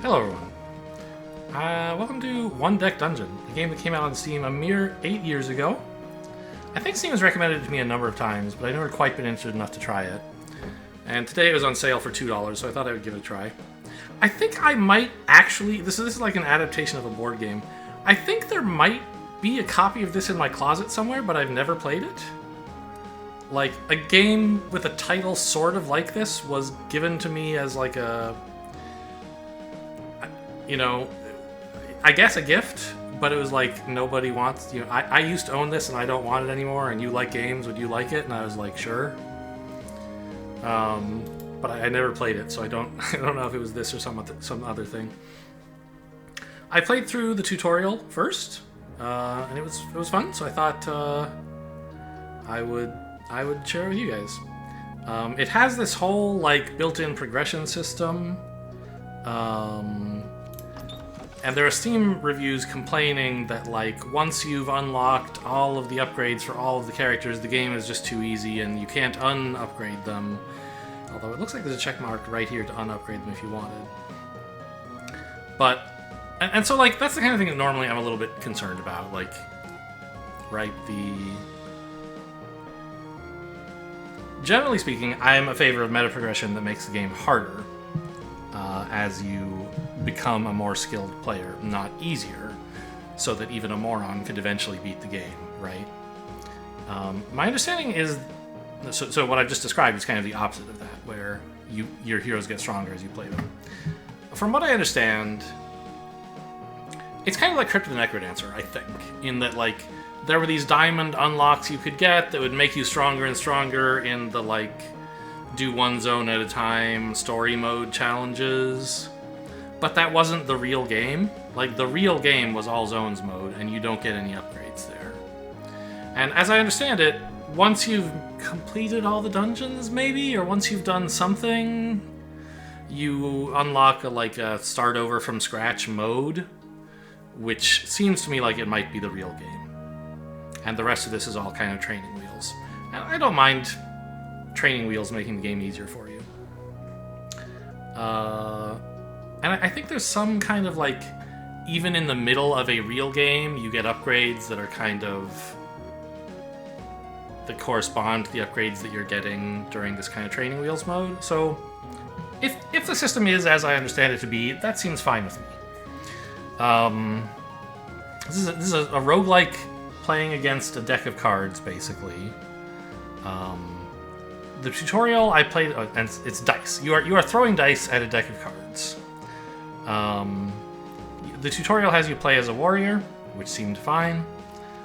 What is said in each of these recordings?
Hello everyone. Welcome to One Deck Dungeon, a game that came out on Steam a mere 8 years ago. I think Steam has recommended it to me a number of times, but I've never quite been interested enough to try it. And today it was on sale for $2, so I thought I would give it a try. I think I might actually... This is like an adaptation of a board game. I think there might be a copy of this in my closet somewhere, but I've never played it. Like, a game with a title sort of like this was given to me as like a... You know, I guess a gift, but it was like nobody wants, I used to own this and I don't want it anymore, and you like games, would you like it? And I was like, sure. But I never played it, so I don't know if it was this or some other thing. I played through the tutorial first, and it was fun, so I thought I would share it with you guys. It has this whole like built-in progression system. And there are Steam reviews complaining that, like, once you've unlocked all of the upgrades for all of the characters, the game is just too easy and you can't un-upgrade them. Although it looks like there's a check mark right here to un-upgrade them if you wanted. But, and so, like, that's the kind of thing that normally I'm a little bit concerned about. Like, right, Generally speaking, I'm a favor of meta progression that makes the game harder as you become a more skilled player, not easier, so that even a moron could eventually beat the game, right? My understanding is... So what I've just described is kind of the opposite of that, where your heroes get stronger as you play them. From what I understand, it's kind of like Crypt of the Necrodancer, I think, in that, like, there were these diamond unlocks you could get that would make you stronger and stronger in the, like, do one zone at a time story mode challenges. But that wasn't the real game. Like, the real game was all zones mode, and you don't get any upgrades there. And as I understand it, once you've completed all the dungeons, maybe, or once you've done something, you unlock a start over from scratch mode, which seems to me like it might be the real game. And the rest of this is all kind of training wheels. And I don't mind training wheels making the game easier for you. And I think there's some kind of, like, even in the middle of a real game, you get upgrades that are kind of... that correspond to the upgrades that you're getting during this kind of training wheels mode. So, if the system is as I understand it to be, that seems fine with me. This is a roguelike playing against a deck of cards, basically. The tutorial I played, and it's dice. You are throwing dice at a deck of cards. The tutorial has you play as a warrior, which seemed fine.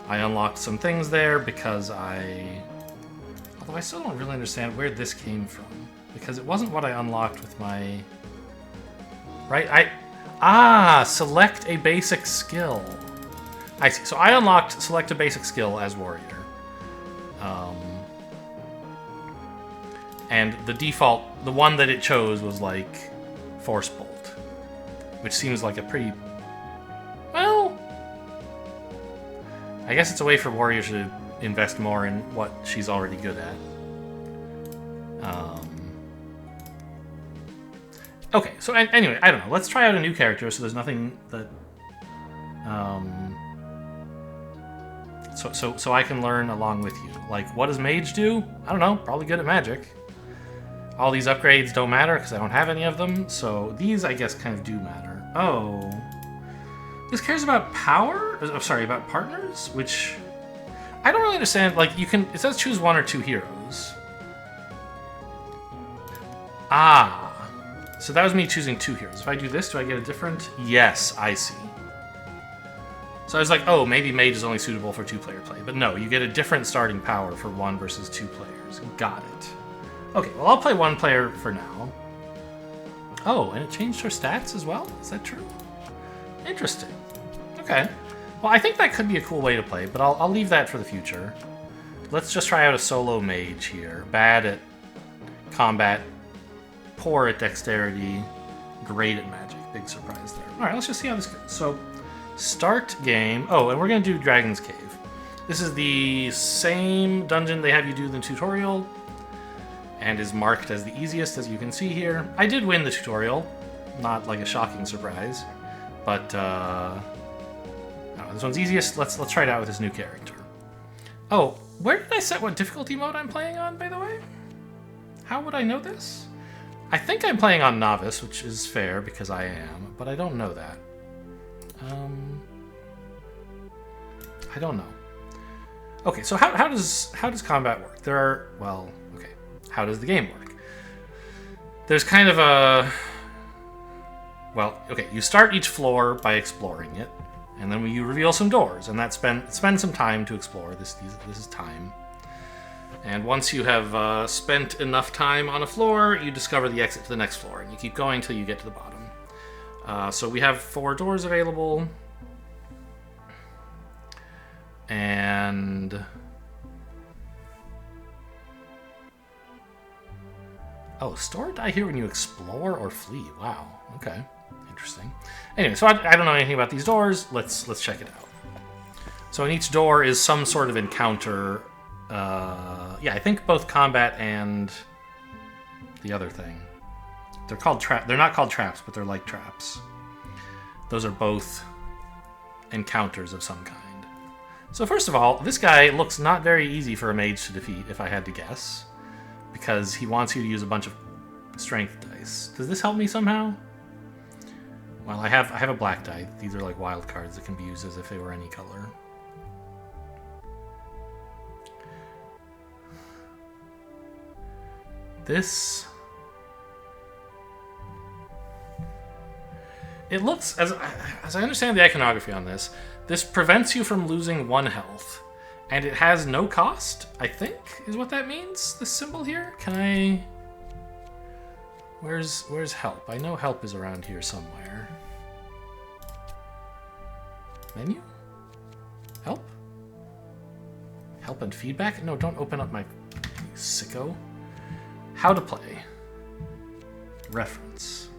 I unlocked some things there because although I still don't really understand where this came from, because it wasn't what I unlocked with my... Right, select a basic skill. I see, so I unlocked select a basic skill as warrior. And the default, the one that it chose was like Force Bolt, which seems like a pretty... Well, I guess it's a way for Warrior to invest more in what she's already good at. Okay, so anyway, I don't know. Let's try out a new character so there's nothing that... So I can learn along with you. Like, what does Mage do? I don't know. Probably good at magic. All these upgrades don't matter because I don't have any of them, so these, I guess, kind of do matter. Oh. This cares about power? Oh, sorry, about partners? Which... I don't really understand. Like, you can... It says choose one or two heroes. Ah. So that was me choosing two heroes. If I do this, do I get a different... Yes, I see. So I was like, oh, maybe Mage is only suitable for two-player play. But no, you get a different starting power for one versus two players. Got it. Okay, well, I'll play one player for now. Oh, and it changed her stats as well? Is that true? Interesting. Okay. Well, I think that could be a cool way to play, but I'll leave that for the future. Let's just try out a solo mage here. Bad at combat, poor at dexterity, great at magic. Big surprise there. All right, let's just see how this goes. So, start game. Oh, and we're going to do Dragon's Cave. This is the same dungeon they have you do in the tutorial, and is marked as the easiest, as you can see here. I did win the tutorial, not like a shocking surprise, but no, this one's easiest. Let's try it out with this new character. Oh, where did I set what difficulty mode I'm playing on, by the way? How would I know this? I think I'm playing on Novice, which is fair because I am, but I don't know that. I don't know. Okay, so how does combat work? Okay, how does the game work? There's kind of a... Well, okay, you start each floor by exploring it, and then you reveal some doors, and that spend some time to explore. This is time. And once you have spent enough time on a floor, you discover the exit to the next floor, and you keep going until you get to the bottom. So we have 4 doors available. And... Oh, store die here when you explore or flee. Wow, okay. Interesting. Anyway, so I don't know anything about these doors. Let's check it out. So in each door is some sort of encounter. Yeah, I think both combat and the other thing. They're called They're not called traps, but they're like traps. Those are both encounters of some kind. So first of all, this guy looks not very easy for a mage to defeat, if I had to guess, because he wants you to use a bunch of strength dice. Does this help me somehow? Well, I have a black die. These are like wild cards that can be used as if they were any color. This... It looks, as I understand the iconography on this, this prevents you from losing 1 health. And it has no cost, I think, is what that means, this symbol here. Can I... Where's help? I know help is around here somewhere. Menu? Help? Help and feedback? No, don't open up my... You sicko. How to play. Reference.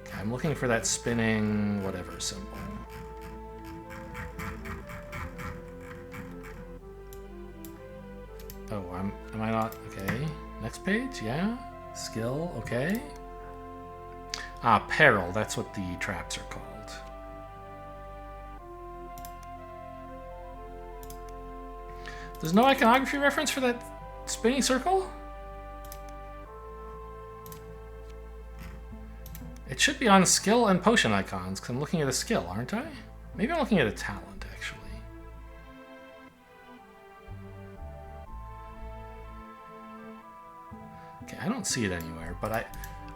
Okay, I'm looking for that spinning whatever symbol. Oh, am I not? Okay. Next page, yeah. Skill, okay. Ah, peril, that's what the traps are called. There's no iconography reference for that spinning circle? It should be on skill and potion icons, because I'm looking at a skill, aren't I? Maybe I'm looking at a talent, actually. Okay, I don't see it anywhere, but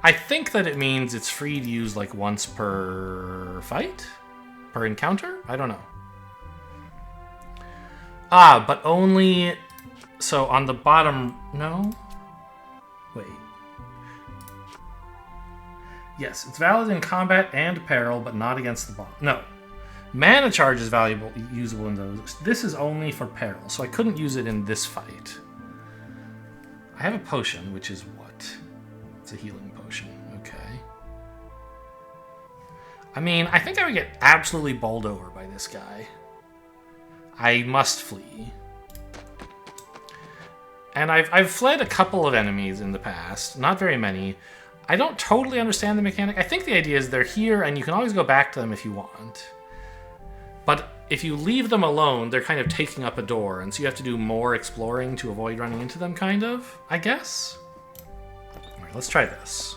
I think that it means it's free to use like once per fight? Per encounter? I don't know. Ah, but only... So on the bottom... No? Wait. Yes, it's valid in combat and peril, but not against the boss. No. Mana charge is valuable, usable in those. This is only for peril, so I couldn't use it in this fight. I have a potion, which is what? It's a healing potion. Okay. I mean, I think I would get absolutely bowled over by this guy. I must flee. And I've fled a couple of enemies in the past, not very many. I don't totally understand the mechanic. I think the idea is they're here and you can always go back to them if you want. But if you leave them alone, they're kind of taking up a door, and so you have to do more exploring to avoid running into them, kind of, I guess? Alright, let's try this.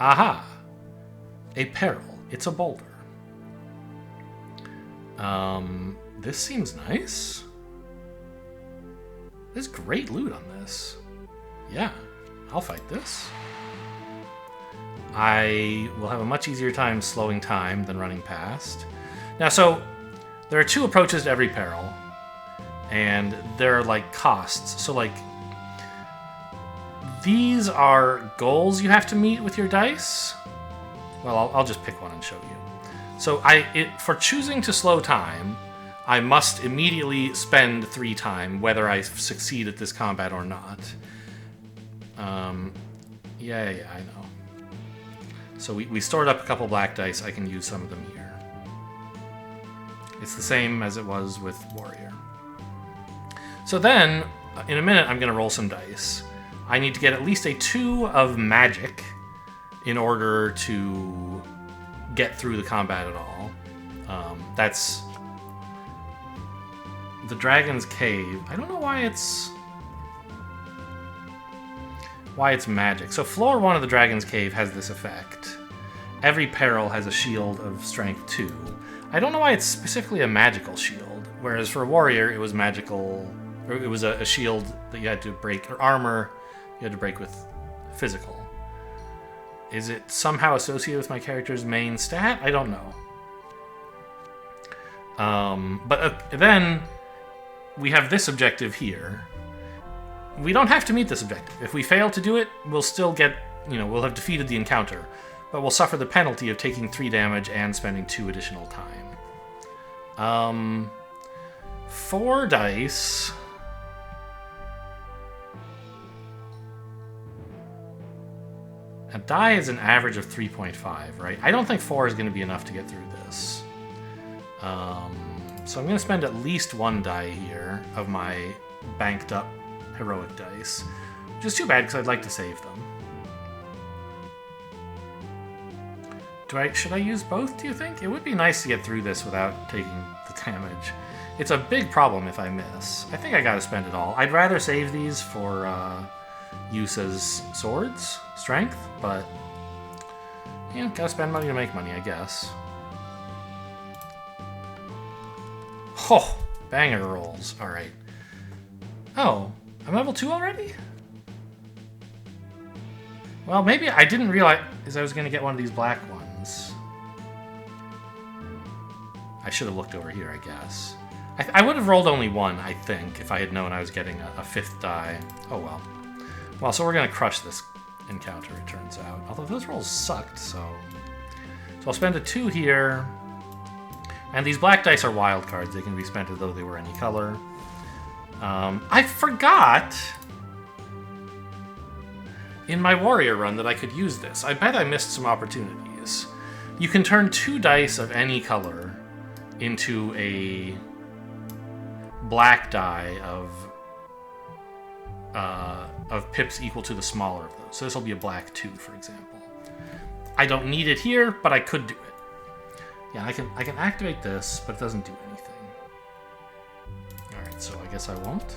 Aha! A peril. It's a boulder. This seems nice. There's great loot on this. Yeah, I'll fight this. I will have a much easier time slowing time than running past. Now, so there are 2 approaches to every peril, and there are like costs. So like these are goals you have to meet with your dice. Well, I'll just pick one and show you. So for choosing to slow time, I must immediately spend 3 time, whether I succeed at this combat or not. Yeah, I know. So we stored up a couple black dice. I can use some of them here. It's the same as it was with Warrior. So then, in a minute, I'm going to roll some dice. I need to get at least a 2 of magic in order to get through the combat at all. That's the Dragon's Cave. I don't know why it's magic. So floor 1 of the Dragon's Cave has this effect. Every peril has a shield of strength 2. I don't know why it's specifically a magical shield, whereas for a warrior it was magical, or it was a shield that you had to break, or armor you had to break with physical. Is it somehow associated with my character's main stat? I don't know. But then we have this objective here. We don't have to meet this objective. If we fail to do it, we'll still get, we'll have defeated the encounter, but we'll suffer the penalty of taking 3 damage and spending 2 additional time. 4 dice. A die is an average of 3.5, right? I don't think 4 is going to be enough to get through this. So I'm going to spend at least 1 die here of my banked up heroic dice, which is too bad because I'd like to save them. Should I use both, do you think? It would be nice to get through this without taking the damage. It's a big problem if I miss. I think I gotta spend it all. I'd rather save these for use as swords, strength, but gotta spend money to make money, I guess. Oh, banger rolls. Alright. Oh, I'm level 2 already? Well, maybe I didn't realize I was gonna get one of these black ones. I should have looked over here, I guess. I would have rolled only 1, I think, if I had known I was getting a 5th die. Oh well. Well, so we're gonna crush this encounter, it turns out. Although those rolls sucked, so I'll spend a 2 here. And these black dice are wild cards. They can be spent as though they were any color. I forgot in my warrior run that I could use this. I bet I missed some opportunities. You can turn 2 dice of any color into a black die of pips equal to the smaller of those. So this will be a black 2, for example. I don't need it here, but I could do it. Yeah, I can activate this, but it doesn't do anything. Alright, so I guess I won't.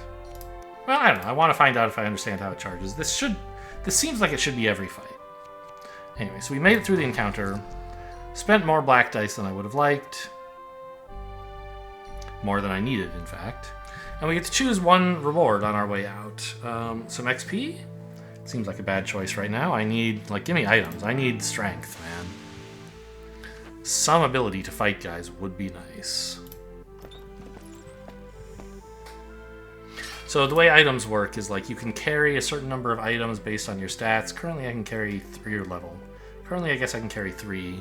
Well, I don't know. I want to find out if I understand how it charges. This seems like it should be every fight. Anyway, so we made it through the encounter. Spent more black dice than I would have liked. More than I needed, in fact. And we get to choose 1 reward on our way out. Some XP? Seems like a bad choice right now. I need, give me items. I need strength, man. Some ability to fight guys would be nice. So the way items work is you can carry a certain number of items based on your stats. Currently I can carry 3 your level. Currently I guess I can carry 3.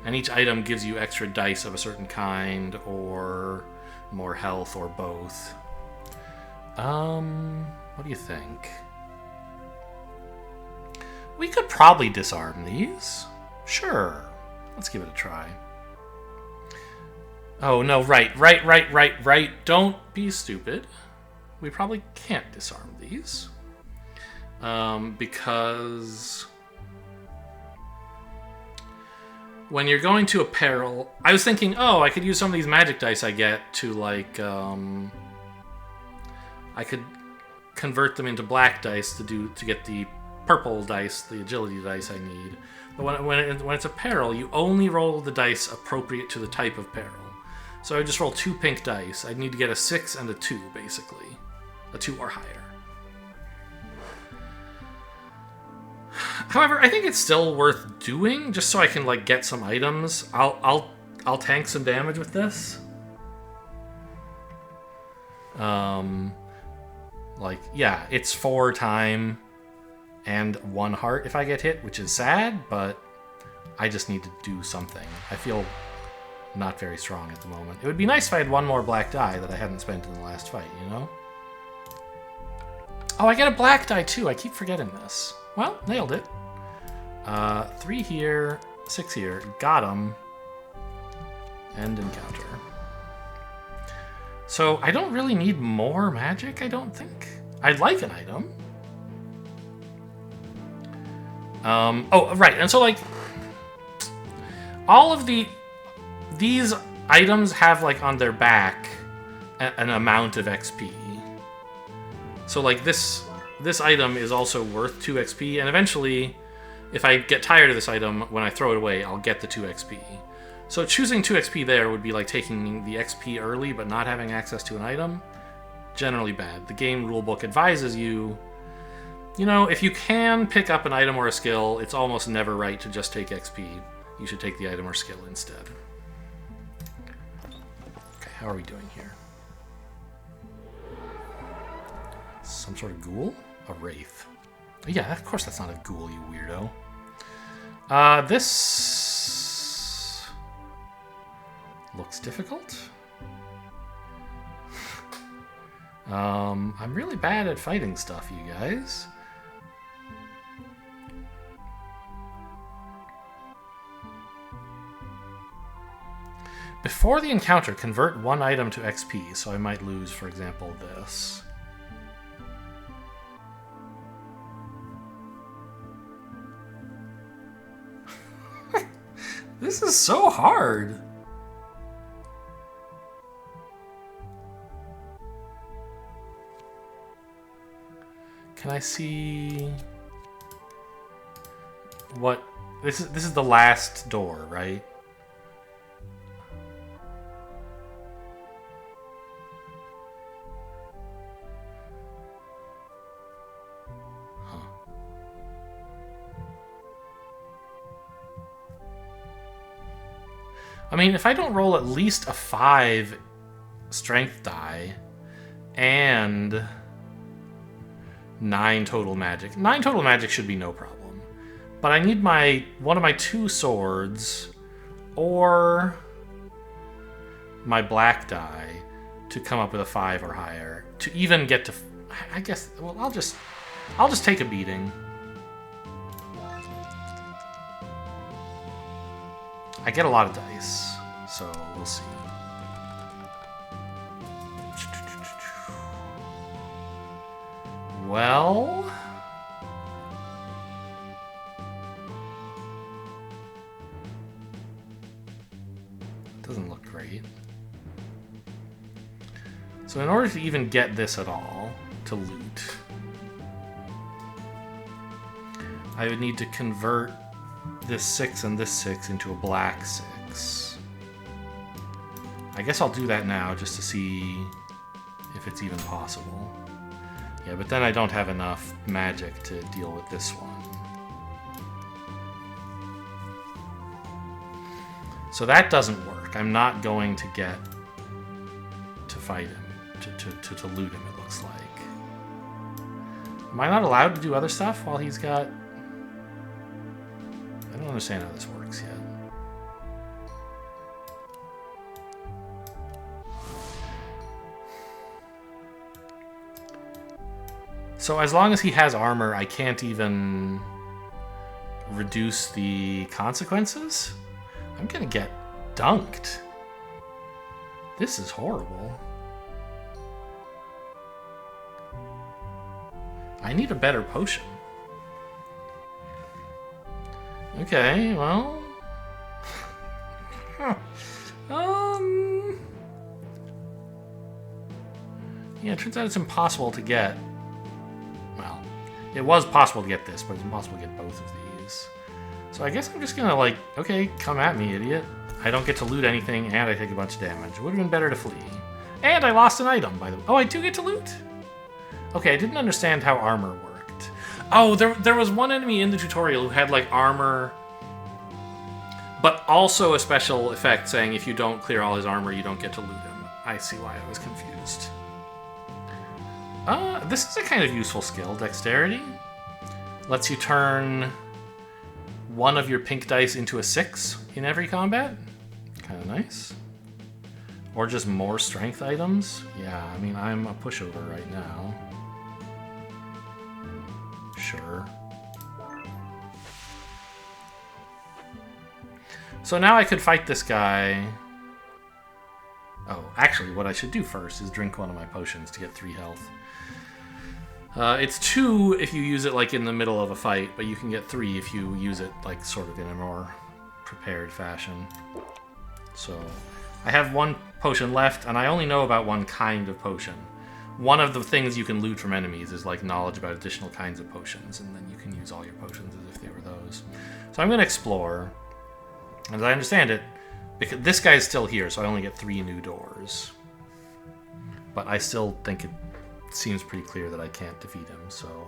And each item gives you extra dice of a certain kind, or more health, or both. What do you think? We could probably disarm these. Sure. Let's give it a try. Oh, no, right. Don't be stupid. We probably can't disarm these. Because when you're going to a peril... I was thinking, I could use some of these magic dice I get to, I could convert them into black dice to get the purple dice, the agility dice I need. But when it's a peril, you only roll the dice appropriate to the type of peril. So I would just roll 2 pink dice. I'd need to get a 6 and a 2, basically. A 2 or higher. However, I think it's still worth doing, just so I can get some items. I'll tank some damage with this. Yeah, it's 4 time and 1 heart if I get hit, which is sad, but I just need to do something. I feel not very strong at the moment. It would be nice if I had 1 more black die that I hadn't spent in the last fight, Oh, I get a black die too. I keep forgetting this. Well, nailed it. 3 here, 6 here. Got him. End encounter. So I don't really need more magic, I don't think. I'd like an item. Oh, right, and so, like, all of these items have, like, on their back an amount of XP. So, like, this item is also worth 2 XP, and eventually, if I get tired of this item, when I throw it away, I'll get the 2 XP. So choosing 2 XP there would be like taking the XP early, but not having access to an item. Generally bad. The game rulebook advises you, you know, if you can pick up an item or a skill, it's almost never right to just take XP. You should take the item or skill instead. Okay, how are we doing here? Some sort of ghoul? A wraith. Yeah, of course that's not a ghoul, you weirdo. This looks difficult. I'm really bad at fighting stuff, you guys. Before the encounter, convert one item to XP, so I might lose, for example, this. This is so hard. Can I see what this is the last door, right? I mean, if I don't roll at least a 5 strength die and 9 total magic. 9 total magic should be no problem. But I need one of my 2 swords or my black die to come up with a 5 or higher to even get to, I guess, well, I'll just take a beating. I get a lot of dice, so we'll see. Well, doesn't look great. So in order to even get this at all, to loot, I would need to convert this 6 and this 6 into a black 6. I guess I'll do that now just to see if it's even possible. Yeah, but then I don't have enough magic to deal with this one. So that doesn't work. I'm not going to get to fight him, to loot him, it looks like. Am I not allowed to do other stuff while he's got... I don't understand how this works yet. So as long as he has armor, I can't even reduce the consequences? I'm gonna get dunked. This is horrible. I need a better potion. Okay, well... Yeah, it turns out it's impossible to get... Well, it was possible to get this, but it's impossible to get both of these. So I guess I'm just gonna, like, okay, come at me, idiot. I don't get to loot anything, and I take a bunch of damage. It would have been better to flee. And I lost an item, by the way. Oh, I do get to loot? Okay, I didn't understand how armor worked. Oh, there was one enemy in the tutorial who had, like, armor, but also a special effect saying if you don't clear all his armor, you don't get to loot him. I see why I was confused. This is a kind of useful skill, Dexterity. Lets you turn one of your pink dice into a 6 in every combat. Kind of nice. Or just more strength items. Yeah, I mean, I'm a pushover right now. Sure. So now I could fight this guy. Oh, actually, what I should do first is drink one of my potions to get 3 health. It's 2 if you use it like in the middle of a fight, but you can get 3 if you use it like sort of in a more prepared fashion. So I have 1 potion left, and I only know about 1 kind of potion. One of the things you can loot from enemies is like knowledge about additional kinds of potions, and then you can use all your potions as if they were those. So I'm going to explore. As I understand it, because this guy's still here, so I only get 3 new doors. But I still think it seems pretty clear that I can't defeat him, so...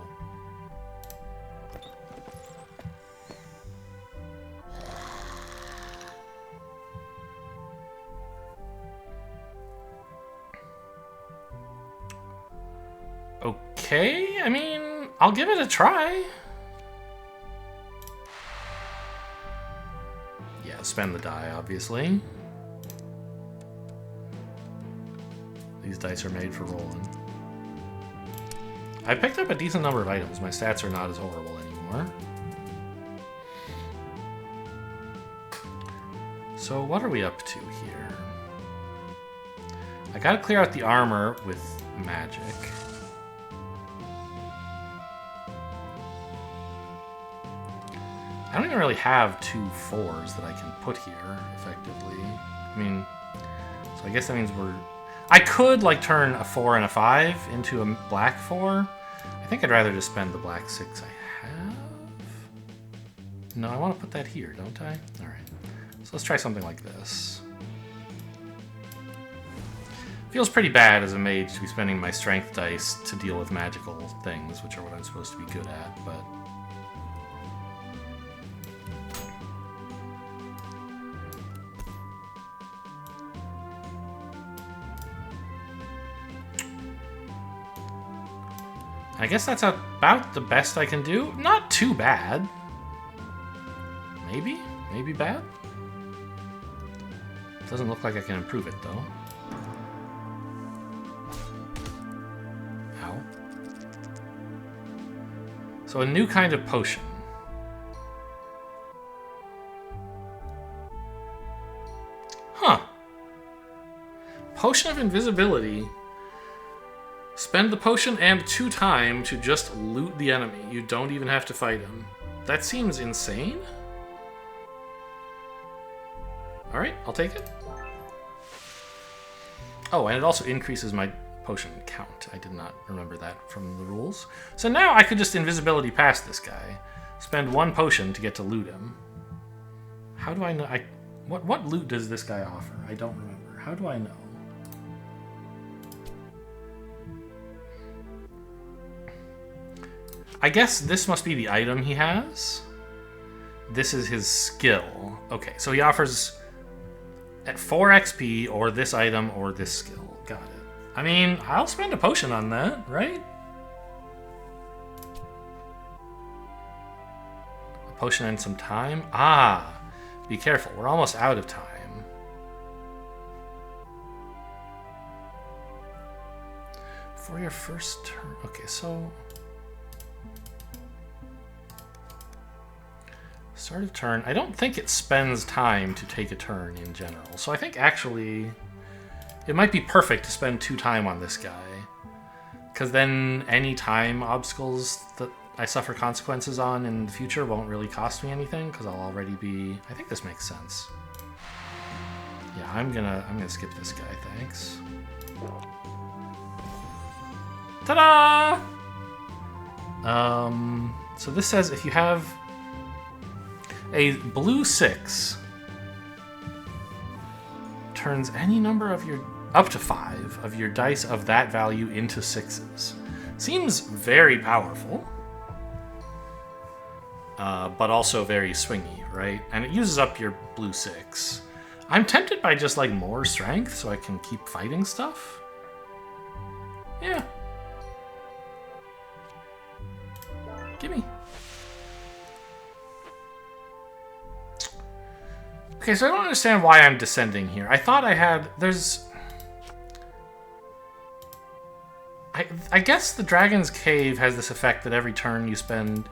Okay, I mean, I'll give it a try. Yeah, spend the die, obviously. These dice are made for rolling. I picked up a decent number of items. My stats are not as horrible anymore. So what are we up to here? I gotta clear out the armor with magic. I don't even really have 2 4s that I can put here, effectively. I mean, so I guess that means we're... I could, like, turn a 4 and a 5 into a black 4. I think I'd rather just spend the black 6 I have. No, I want to put that here, don't I? Alright. So let's try something like this. Feels pretty bad as a mage to be spending my strength dice to deal with magical things, which are what I'm supposed to be good at, but... I guess that's about the best I can do. Not too bad. Maybe? Maybe bad? Doesn't look like I can improve it, though. Ow. So a new kind of potion. Huh. Potion of invisibility. Spend the potion and 2 time to just loot the enemy. You don't even have to fight him. That seems insane. Alright, I'll take it. Oh, and it also increases my potion count. I did not remember that from the rules. So now I could just invisibility past this guy. Spend 1 potion to get to loot him. How do I know? What loot does this guy offer? I don't remember. How do I know? I guess this must be the item he has. This is his skill. Okay, so he offers at 4 XP or this item or this skill. Got it. I mean, I'll spend a potion on that, right? A potion and some time? Ah, be careful. We're almost out of time. For your first turn. Okay, so... Start of turn. I don't think it spends time to take a turn in general. So I think actually it might be perfect to spend 2 time on this guy. Because then any time obstacles that I suffer consequences on in the future won't really cost me anything because I'll already be... I think this makes sense. Yeah, I'm gonna skip this guy, thanks. Ta-da! So this says if you have a blue 6 turns any number of your... up to 5 of your dice of that value into 6s. Seems very powerful. But also very swingy, right? And it uses up your blue 6. I'm tempted by just like more strength so I can keep fighting stuff. Yeah. Gimme. Okay, so I don't understand why I'm descending here. I thought I had... There's... I guess the Dragon's Cave has this effect that every turn you spend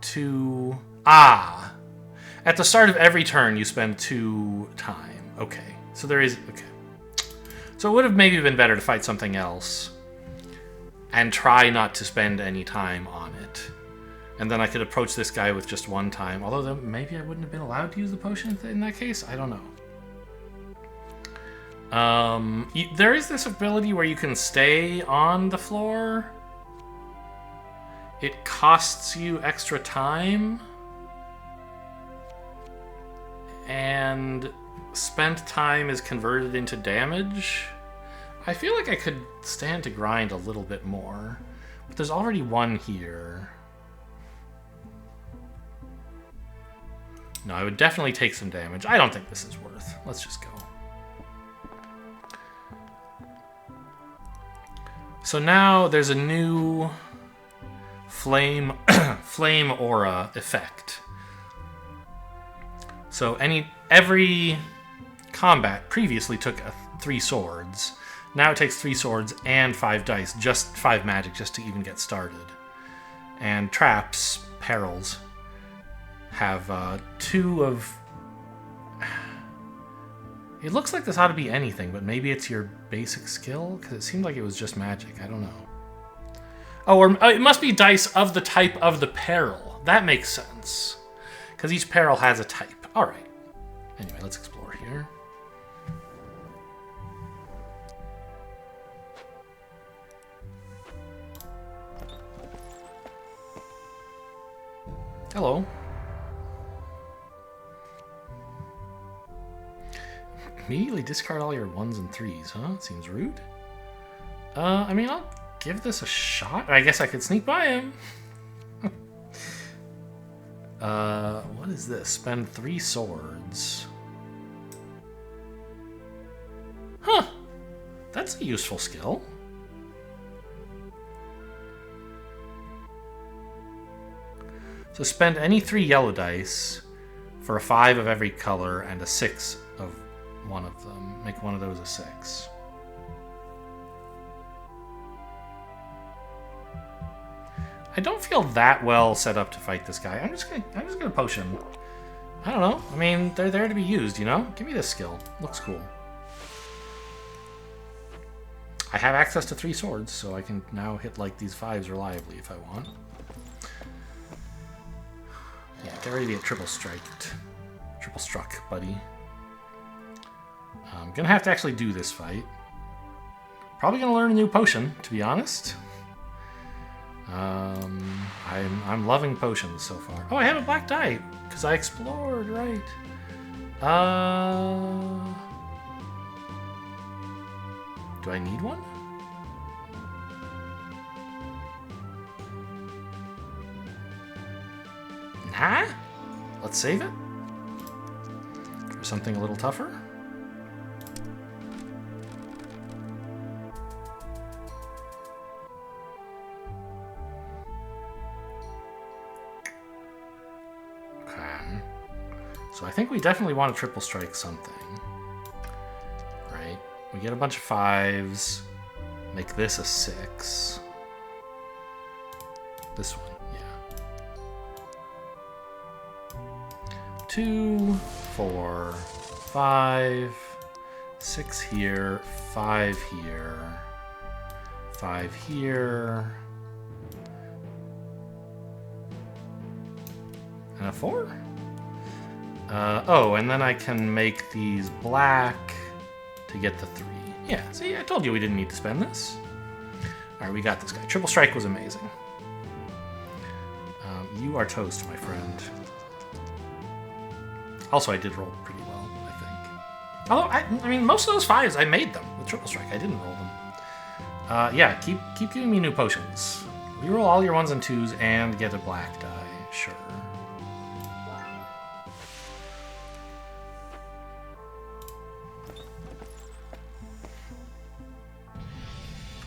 2... Ah! At the start of every turn, you spend 2 time. Okay. So there is... Okay. So it would have maybe been better to fight something else and try not to spend any time on it. And then I could approach this guy with just one time. Although maybe I wouldn't have been allowed to use the potion in that case. I don't know. There is this ability where you can stay on the floor. It costs you extra time. And spent time is converted into damage. I feel like I could stand to grind a little bit more. But there's already one here. No, I would definitely take some damage. I don't think this is worth. Let's just go. So now there's a new flame aura effect. So every combat previously took 3 swords. Now it takes 3 swords and 5 dice, just 5 magic, just to even get started. And traps, perils, have 2 of... It looks like this ought to be anything, but maybe it's your basic skill? Because it seemed like it was just magic. I don't know. Oh, or it must be dice of the type of the peril. That makes sense. Because each peril has a type. All right. Anyway, let's explore here. Hello. Immediately discard all your 1s and 3s, huh? Seems rude. I mean, I'll give this a shot. I guess I could sneak by him. What is this? Spend 3 swords. Huh. That's a useful skill. So spend any 3 yellow dice for a 5 of every color and a 6 of one of them. Make one of those a 6. I don't feel that well set up to fight this guy. I'm just gonna potion. I don't know. I mean, they're there to be used, you know? Give me this skill. Looks cool. I have access to 3 swords, so I can now hit like these 5s reliably if I want. Yeah, get ready to get triple struck, buddy. I'm gonna have to actually do this fight. Probably gonna learn a new potion, to be honest. I'm loving potions so far. Oh, I have a black die because I explored, right? Do I need one? Nah. Let's save it for something a little tougher. So I think we definitely want to triple strike something, right? We get a bunch of 5s, make this a 6. This one, yeah. 2, 4, 5, 6 here, 5 here, 5 here, and a 4? Oh, and then I can make these black to get the 3. Yeah, see, I told you we didn't need to spend this. Alright, we got this guy. Triple strike was amazing. You are toast, my friend. Also, I did roll pretty well, I think. Although, I mean, most of those 5s, I made them with triple strike. I didn't roll them. Yeah, keep giving me new potions. Reroll all your 1s and 2s and get a black die. Sure.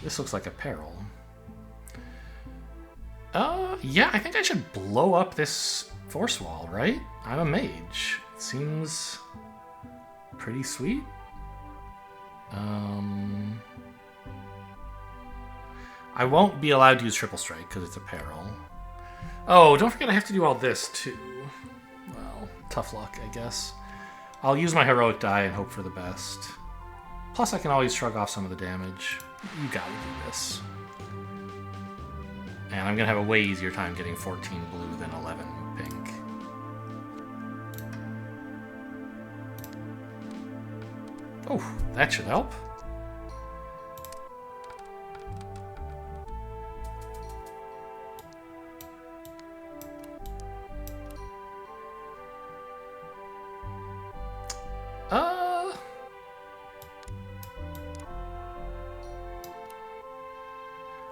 This looks like a peril. Yeah, I think I should blow up this force wall, right? I'm a mage. It seems pretty sweet. I won't be allowed to use triple strike because it's a peril. Oh, don't forget I have to do all this too. Well, tough luck, I guess. I'll use my heroic die and hope for the best. Plus, I can always shrug off some of the damage. You gotta do this. And I'm going to have a way easier time getting 14 blue than 11 pink. Oh, that should help.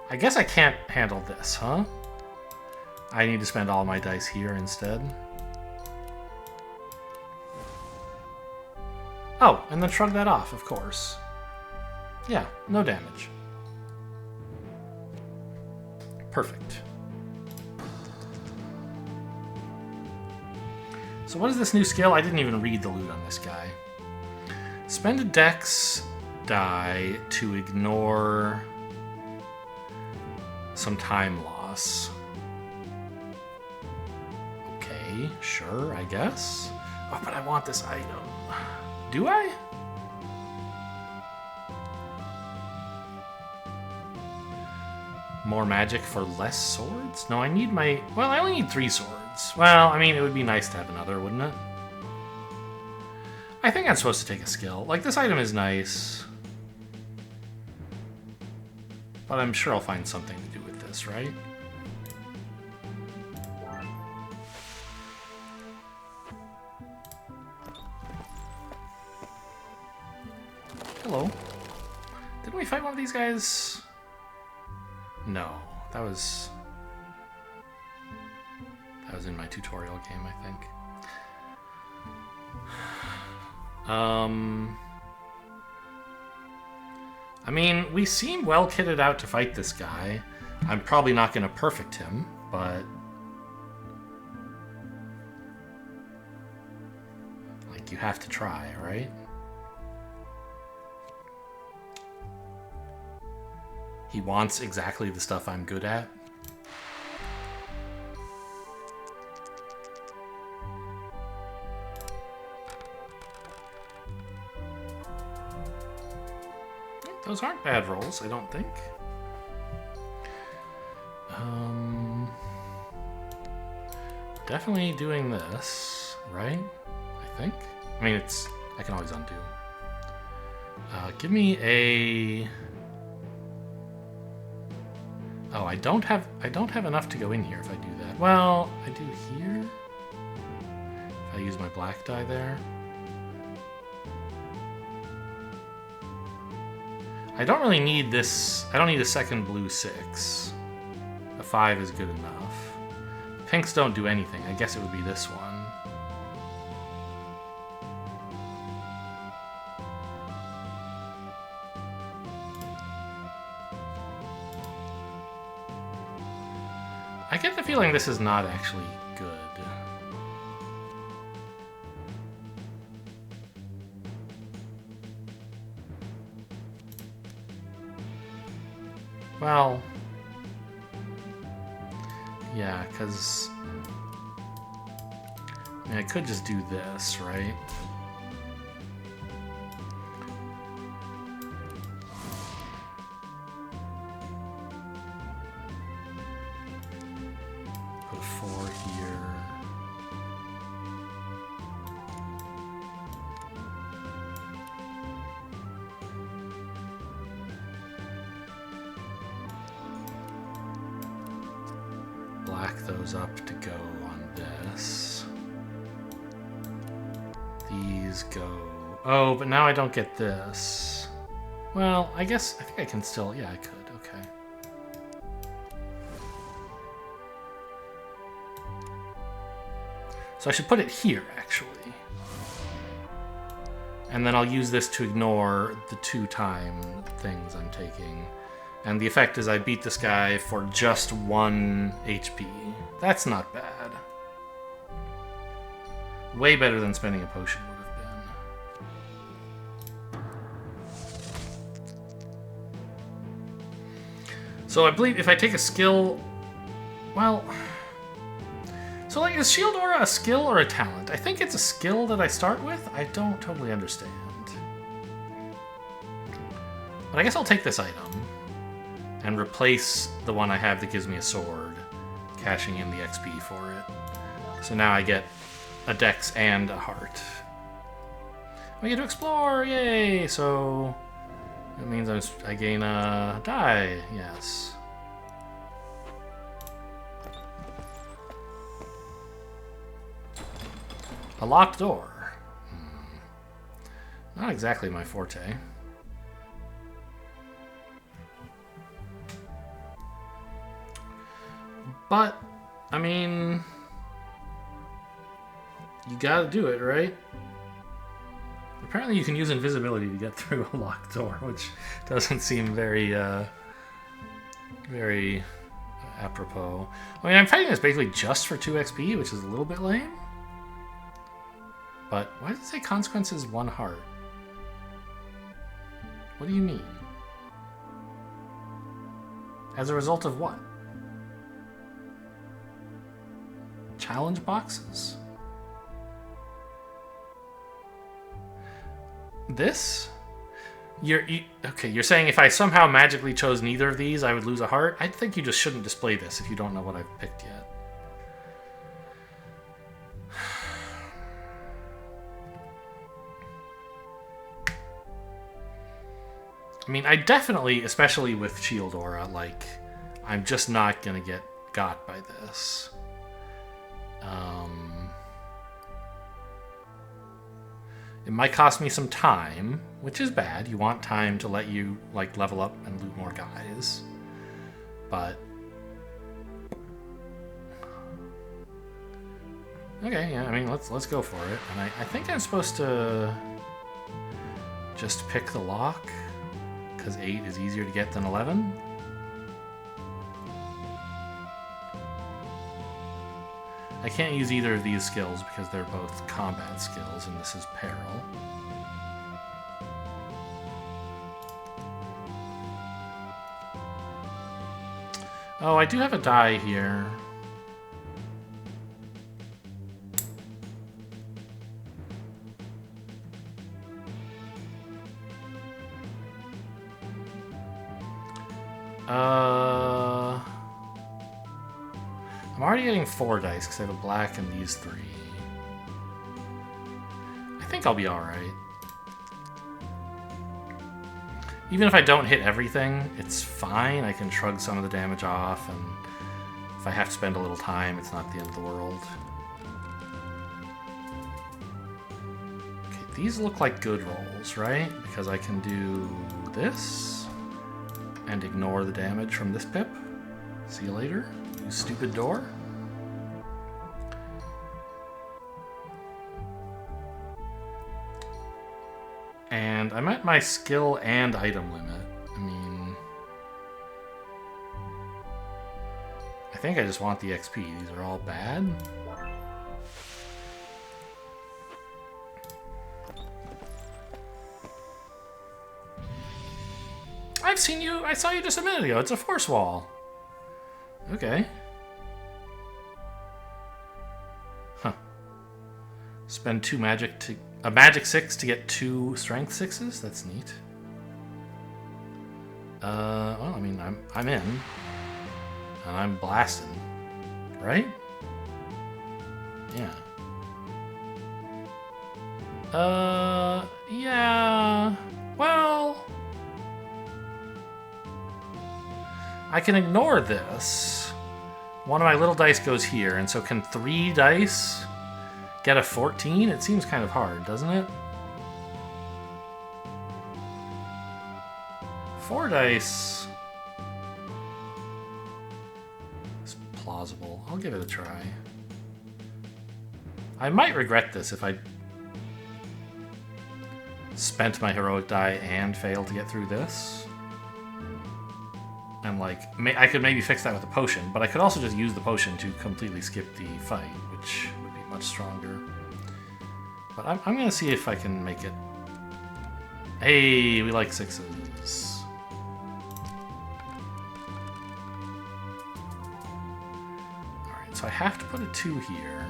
I guess I can't handle this, huh? I need to spend all my dice here instead. Oh, and then shrug that off, of course. Yeah, no damage. Perfect. So what is this new skill? I didn't even read the loot on this guy. Spend a dex die to ignore some time loss. Okay, sure, I guess. Oh, but I want this item. Do I? More magic for less swords? No, I need my... Well, I only need 3 swords. Well, I mean, it would be nice to have another, wouldn't it? I think I'm supposed to take a skill. Like, this item is nice. But I'm sure I'll find something to do with this, right? Hello. Didn't we fight one of these guys? No, that was in my tutorial game, I think. I mean, we seem well kitted out to fight this guy. I'm probably not going to perfect him, but... Like, you have to try, right? He wants exactly the stuff I'm good at. Those aren't bad rolls, I don't think. Definitely doing this, right? I think. I mean, I can always undo. Give me a... Oh, I don't have enough to go in here if I do that. Well, I do here. If I use my black die there. I don't really need this. I don't need a second blue 6. A 5 is good enough. Pinks don't do anything. I guess it would be this one. I get the feeling this is not actually good. Well, yeah, because I mean, I could just do this, right? Put 4 here. Black those up to go on this. These go... Oh, but now I don't get this. Well, I guess... I think I can still... Yeah, I could. Okay. So I should put it here, actually. And then I'll use this to ignore the 2-time things I'm taking. And the effect is I beat this guy for just 1 HP. That's not bad. Way better than spending a potion would have been. So I believe if I take a skill... Well... So, like, is Shield Aura a skill or a talent? I think it's a skill that I start with. I don't totally understand. But I guess I'll take this item. and replace the one I have that gives me a sword, cashing in the XP for it. So now I get a dex and a heart. We get to explore, yay! So that means I gain a die, yes. A locked door. Not exactly my forte. But, I mean, you gotta do it, right? Apparently you can use invisibility to get through a locked door, which doesn't seem very, very apropos. I mean, I'm fighting this basically just for 2 XP, which is a little bit lame. But why does it say consequences 1 heart? What do you mean? As a result of what? Challenge boxes? This? Okay, you're saying if I somehow magically chose neither of these, I would lose a heart? I think you just shouldn't display this if you don't know what I've picked yet. I mean, I definitely, especially with Shield Aura, like, I'm just not gonna get got by this. It might cost me some time, which is bad. You want time to let you, like, level up and loot more guys. But... okay, yeah, I mean, let's go for it. And I think I'm supposed to just pick the lock, because 8 is easier to get than 11. I can't use either of these skills because they're both combat skills, and this is peril. Oh, I do have a die here. I'm already getting 4 dice because I have a black and these 3. I think I'll be alright. Even if I don't hit everything, it's fine. I can shrug some of the damage off, and if I have to spend a little time, it's not the end of the world. Okay, these look like good rolls, right? Because I can do this and ignore the damage from this pip. See you later, you stupid door. And I'm at my skill and item limit. I mean, I think I just want the XP. These are all bad. I've seen you. I saw you just a minute ago. It's a force wall. Okay. Huh. Spend 2 magic to... a magic 6 to get 2 strength 6s? That's neat. Well, I mean, I'm in. And I'm blasting. Right? Yeah. Yeah. Well... I can ignore this. One of my little dice goes here, and so can 3 dice get a 14? It seems kind of hard, doesn't it? 4 dice is plausible. I'll give it a try. I might regret this if I spent my heroic die and failed to get through this. And, like, I could maybe fix that with a potion, but I could also just use the potion to completely skip the fight, which would be much stronger. But I'm going to see if I can make it. Hey, we like 6s. Alright, so I have to put a 2 here.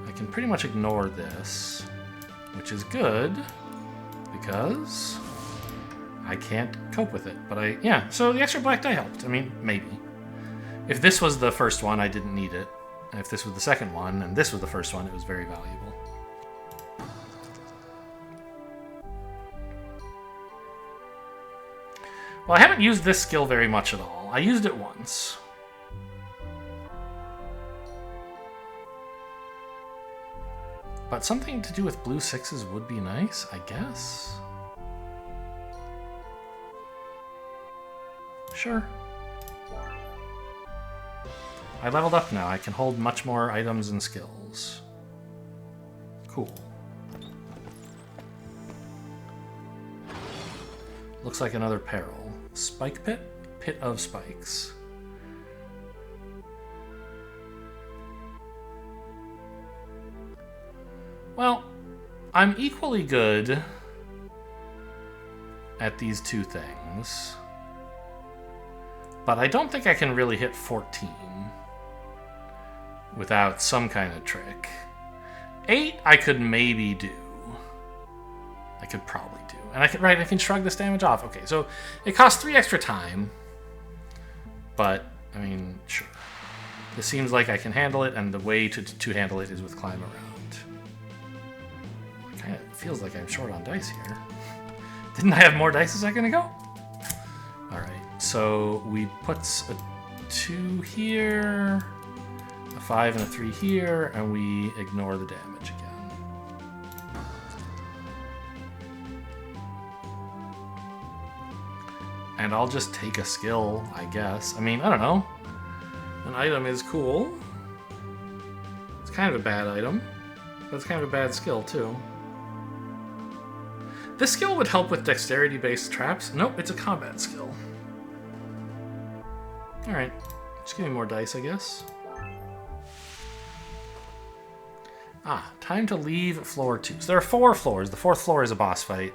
I can pretty much ignore this, which is good, because I can't cope with it. But yeah, so the extra black die helped. I mean, maybe. If this was the first one, I didn't need it. And if this was the second one, and this was the first one, it was very valuable. Well, I haven't used this skill very much at all. I used it once. But something to do with blue 6s would be nice, I guess. Sure. I leveled up now. I can hold much more items and skills. Cool. Looks like another peril. Spike pit? Pit of spikes. Well, I'm equally good at these two things. But I don't think I can really hit 14 without some kind of trick. 8 I could maybe do. I could probably do. And I can shrug this damage off. Okay, so it costs 3 extra time. But, I mean, sure. This seems like I can handle it, and the way to handle it is with climb around. It kind of feels like I'm short on dice here. Didn't I have more dice a second ago? Alright, so we put a 2 here, a 5 and a 3 here, and we ignore the damage again. And I'll just take a skill, I guess. I mean, I don't know. An item is cool. It's kind of a bad item, but it's kind of a bad skill, too. This skill would help with dexterity-based traps. Nope, it's a combat skill. Alright. Just give me more dice, I guess. Ah, time to leave floor 2. So there are 4 floors. The 4th floor is a boss fight.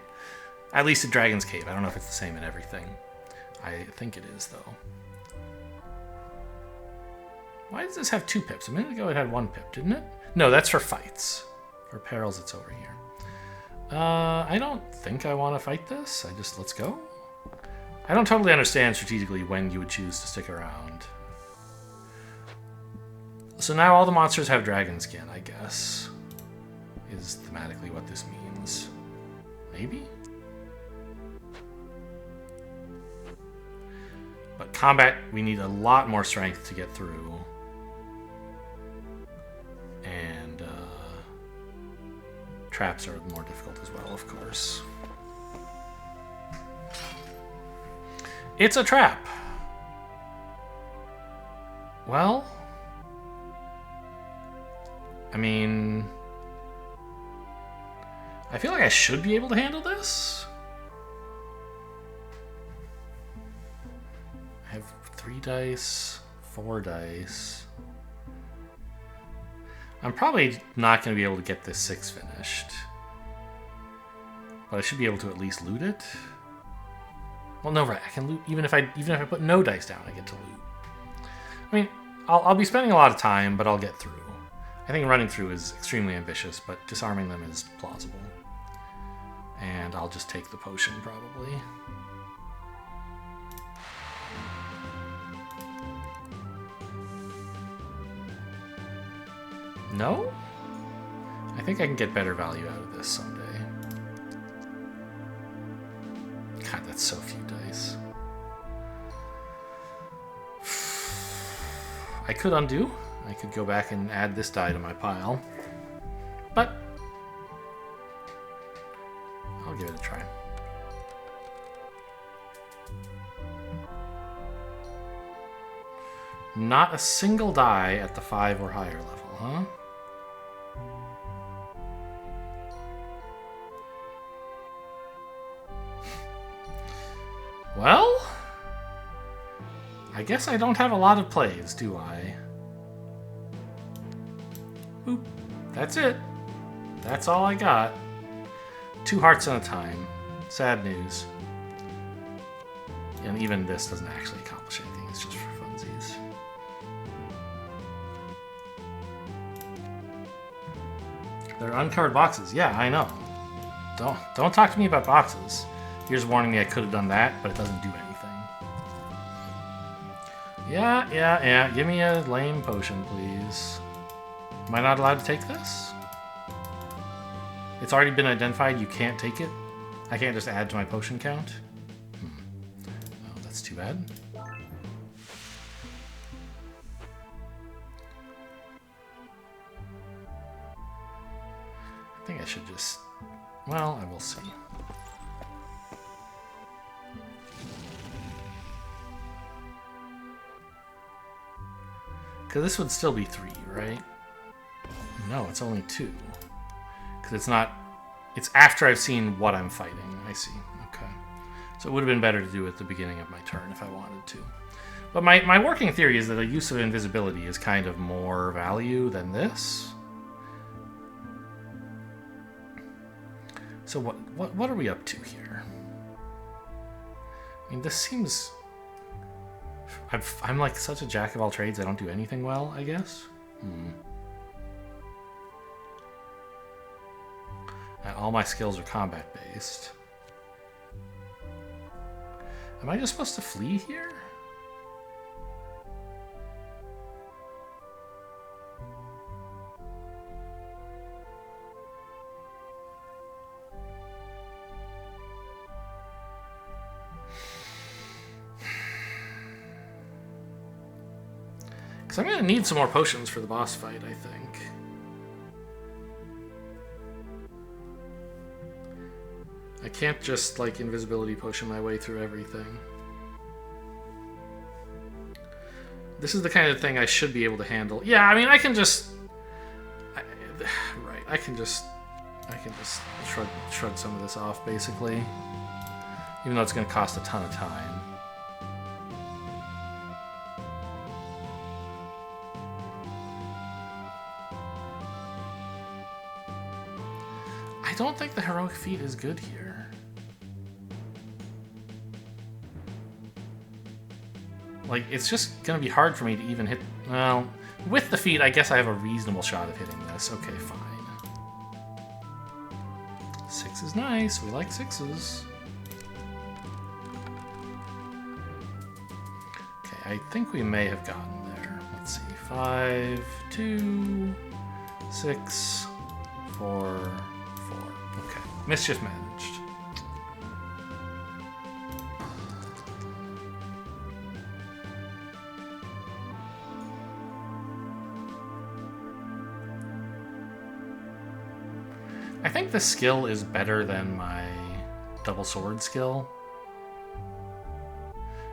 At least at Dragon's Cave. I don't know if it's the same in everything. I think it is, though. Why does this have 2 pips? A minute ago it had 1 pip, didn't it? No, that's for fights. For perils, it's over here. I don't think I want to fight this. Let's go. I don't totally understand strategically when you would choose to stick around. So now all the monsters have dragon skin, I guess. Is thematically what this means. Maybe? But combat, we need a lot more strength to get through. And traps are more difficult as well, of course. It's a trap. Well, I mean, I feel like I should be able to handle this. I have 3 dice, 4 dice. I'm probably not going to be able to get this 6 finished. But I should be able to at least loot it. Well, no, right. I can loot even if I put no dice down, I get to loot. I mean, I'll be spending a lot of time, but I'll get through. I think running through is extremely ambitious, but disarming them is plausible. And I'll just take the potion, probably. No? I think I can get better value out of this someday. God, that's so few dice. I could undo. I could go back and add this die to my pile. But I'll give it a try. Not a single die at the 5 or higher level, huh? Well, I guess I don't have a lot of plays, do I? Boop. That's it. That's all I got. 2 hearts at a time. Sad news. And even this doesn't actually accomplish anything. It's just for funsies. They're uncovered boxes. Yeah, I know. Don't talk to me about boxes. Here's warning me I could have done that, but it doesn't do anything. Yeah. Give me a lame potion, please. Am I not allowed to take this? It's already been identified. You can't take it. I can't just add to my potion count. Oh, that's too bad. I think I should just... Well, I will see. Because this would still be 3, right? No, it's only 2. Because it's not... It's after I've seen what I'm fighting. I see. Okay. So it would have been better to do it at the beginning of my turn if I wanted to. But my working theory is that a use of invisibility is kind of more value than this. So what are we up to here? I mean, this seems... I'm like such a jack of all trades, I don't do anything well, I guess? And all my skills are combat-based. Am I just supposed to flee here? Because I'm going to need some more potions for the boss fight, I think. I can't just, like, invisibility potion my way through everything. This is the kind of thing I should be able to handle. Yeah, I mean, I can just... right, I can just shrug some of this off, basically. Even though it's going to cost a ton of time. I don't think the heroic feat is good here. Like, it's just gonna be hard for me to even hit... Well, with the feat, I guess I have a reasonable shot of hitting this. Okay, fine. 6 is nice. We like 6s. Okay, I think we may have gotten there. Let's see. 5, 2, 6, 4... Okay, mischief managed. I think this skill is better than my double sword skill.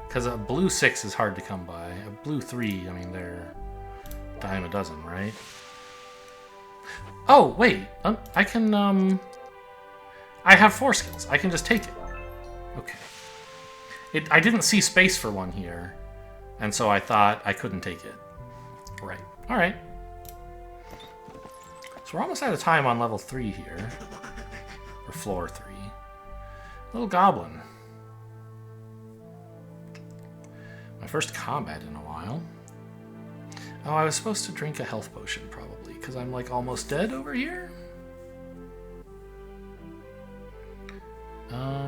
Because a blue 6 is hard to come by. A blue 3, I mean, they're a dime a dozen, right? Oh, wait. I can, I have 4 skills. I can just take it. Okay. I didn't see space for one here, and so I thought I couldn't take it. Right. Alright. So we're almost out of time on level 3 here. Or floor 3. Little goblin. My first combat in a while. Oh, I was supposed to drink a health potion, probably, because I'm, like, almost dead over here? I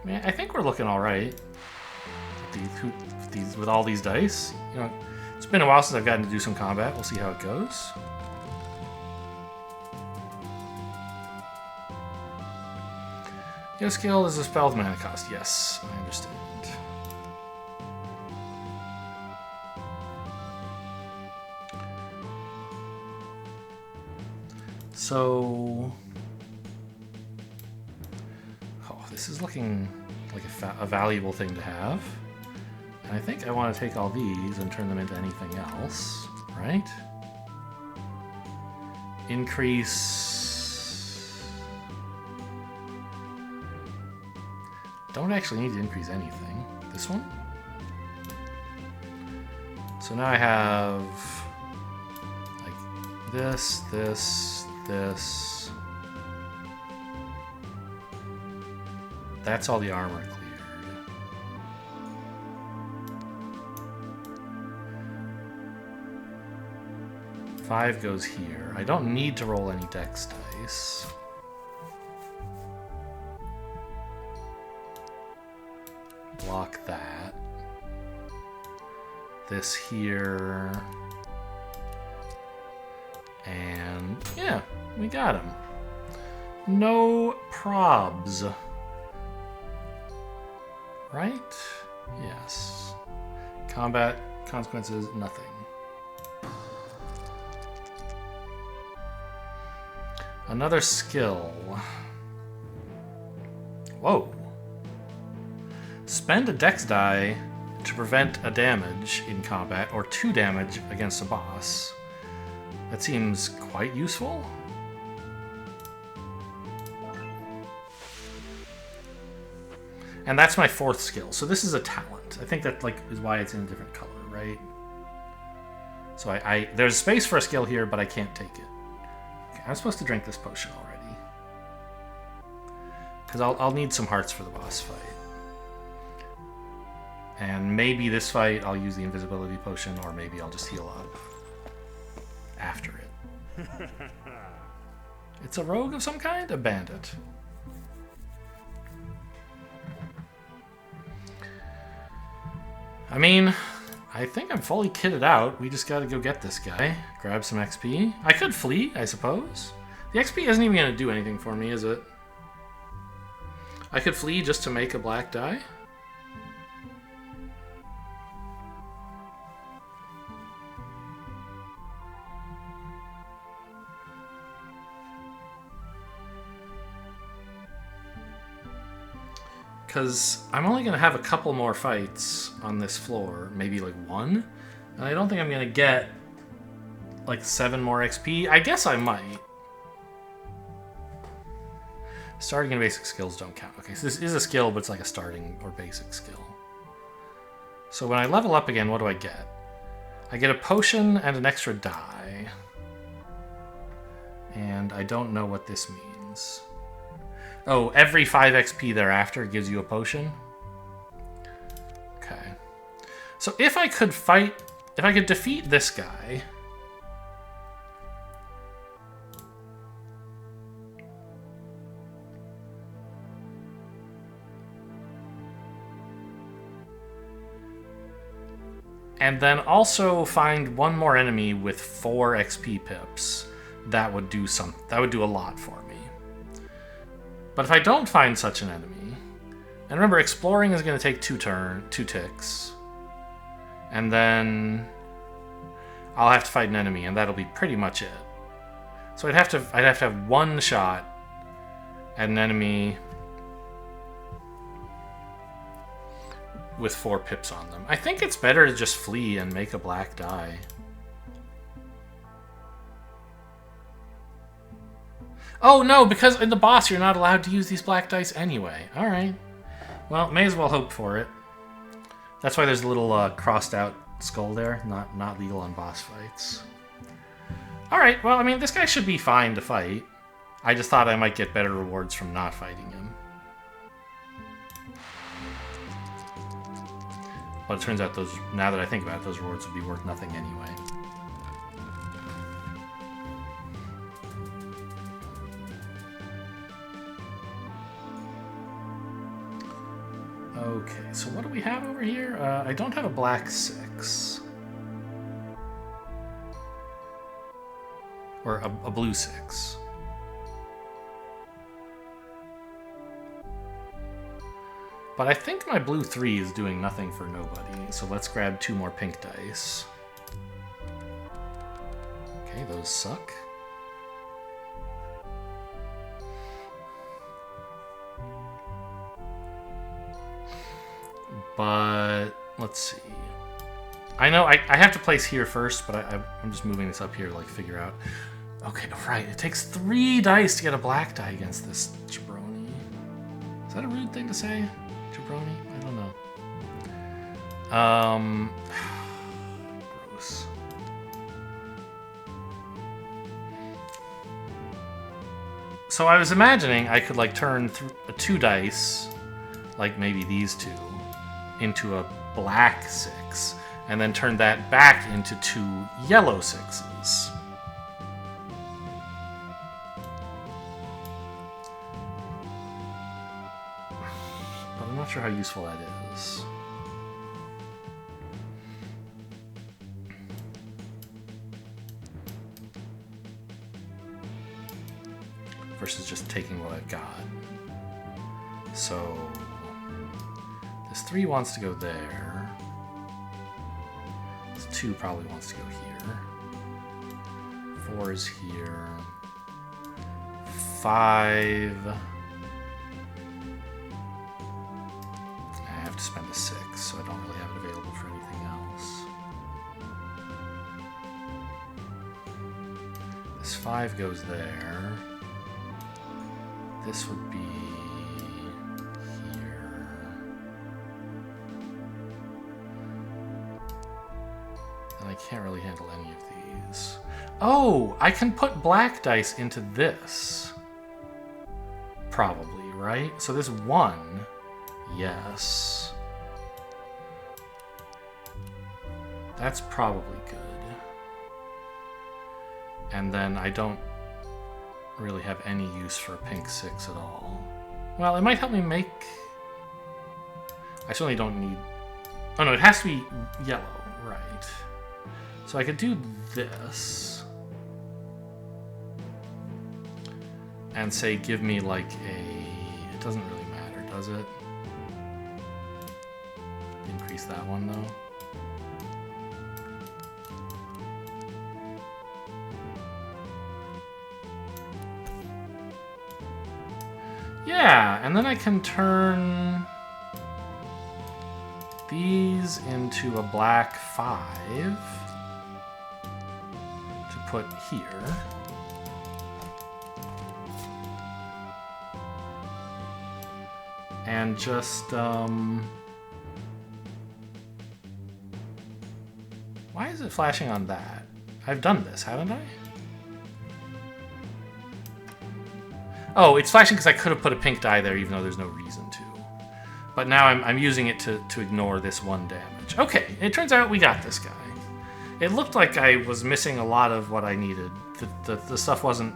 mean, I think we're looking all right with all these dice. You know, it's been a while since I've gotten to do some combat. We'll see how it goes. Your skill is a spell with mana cost. Yes, I understand. So... This is looking like a valuable thing to have. And I think I want to take all these and turn them into anything else, right? Increase... Don't actually need to increase anything. This one? So now I have... like this, this, this... That's all the armor cleared. Five goes here. I don't need to roll any dex dice. block that. This here. And yeah, we got him. No probs. Right? Yes. Combat consequences, nothing. Another skill. Whoa. Spend a dex die to prevent a damage in combat or 2 damage against a boss. That seems quite useful. And that's my 4th skill. So this is a talent. I think that is why it's in a different color, right? So there's space for a skill here, but I can't take it. Okay, I'm supposed to drink this potion already. Because I'll need some hearts for the boss fight. And maybe this fight I'll use the invisibility potion, or maybe I'll just heal up after it. It's a rogue of some kind? A bandit. I mean, I think I'm fully kitted out. We just gotta go get this guy. Grab some XP. I could flee, I suppose. The XP isn't even gonna do anything for me, is it? I could flee just to make a black die? Because I'm only going to have a couple more fights on this floor, maybe like 1. And I don't think I'm going to get like 7 more XP. I guess I might. Starting and basic skills don't count. Okay, so this is a skill, but it's like a starting or basic skill. So when I level up again, what do I get? I get a potion and an extra die. And I don't know what this means. Oh, every 5 XP thereafter gives you a potion? Okay. So if I could defeat this guy... and then also find one more enemy with 4 XP pips, that would do a lot for me. But if I don't find such an enemy, and remember, exploring is going to take 2 ticks, and then I'll have to fight an enemy, and that'll be pretty much it. So I'd have to have 1 shot at an enemy with 4 pips on them. I think it's better to just flee and make a black die. Oh, no, because in the boss, you're not allowed to use these black dice anyway. All right. Well, may as well hope for it. That's why there's a little crossed out skull there. Not legal on boss fights. All right. Well, I mean, this guy should be fine to fight. I just thought I might get better rewards from not fighting him. But it turns out now that I think about it, those rewards would be worth nothing anyway. Okay, so what do we have over here? I don't have a black 6. Or a blue 6. But I think my blue 3 is doing nothing for nobody, so let's grab 2 more pink dice. Okay, those suck. But let's see. I know I have to place here first, but I'm just moving this up here to figure out. Okay, right. It takes 3 dice to get a black die against this jabroni. Is that a rude thing to say? Jabroni? I don't know. Gross. So I was imagining I could turn 2 dice, like maybe these 2, into a black 6, and then turn that back into 2 yellow 6s. But I'm not sure how useful that is. versus just taking what I've got. So this 3 wants to go there. This 2 probably wants to go here. 4 is here. 5. I have to spend a 6, so I don't really have it available for anything else. This 5 goes there. This would be here. And I can't really handle any of these. Oh, I can put black dice into this. Probably, right? So this 1, yes. That's probably good. And then I don't really have any use for a pink 6 at all. Well, it might help me make... I certainly don't need... Oh no, it has to be yellow, right. So I could do this. And say, give me like a... It doesn't really matter, does it? Increase that one, though. Yeah, and then I can turn these into a black 5 to put here. And just, why is it flashing on that? I've done this, haven't I? Oh, it's flashing because I could have put a pink die there even though there's no reason to. But now I'm using it to ignore this 1 damage. Okay, it turns out we got this guy. It looked like I was missing a lot of what I needed. The stuff wasn't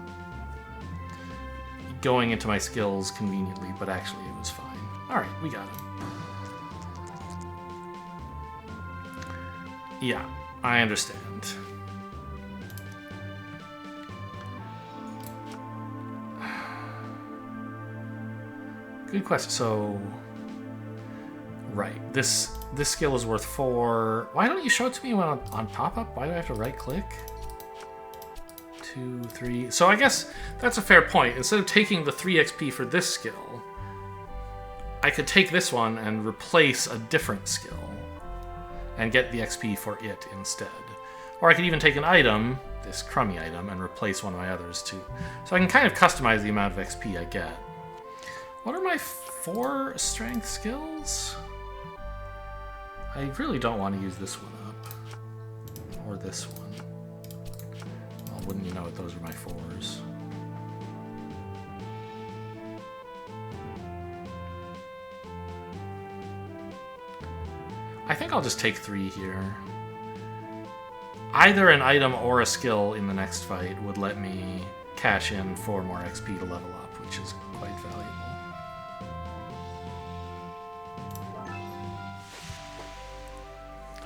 going into my skills conveniently, but actually it was fine. Alright, we got him. Yeah, I understand. Good question. So, right, this skill is worth 4. Why don't you show it to me when on pop-up? Why do I have to right-click? 2, 3. So I guess that's a fair point. Instead of taking the 3 XP for this skill, I could take this one and replace a different skill and get the XP for it instead. Or I could even take an item, this crummy item, and replace one of my others too. So I can kind of customize the amount of XP I get. What are my 4 strength skills? I really don't want to use this one up. Or this one. Well, wouldn't you know it, those are my 4s. I think I'll just take 3 here. Either an item or a skill in the next fight would let me cash in 4 more XP to level up, which is quite valuable.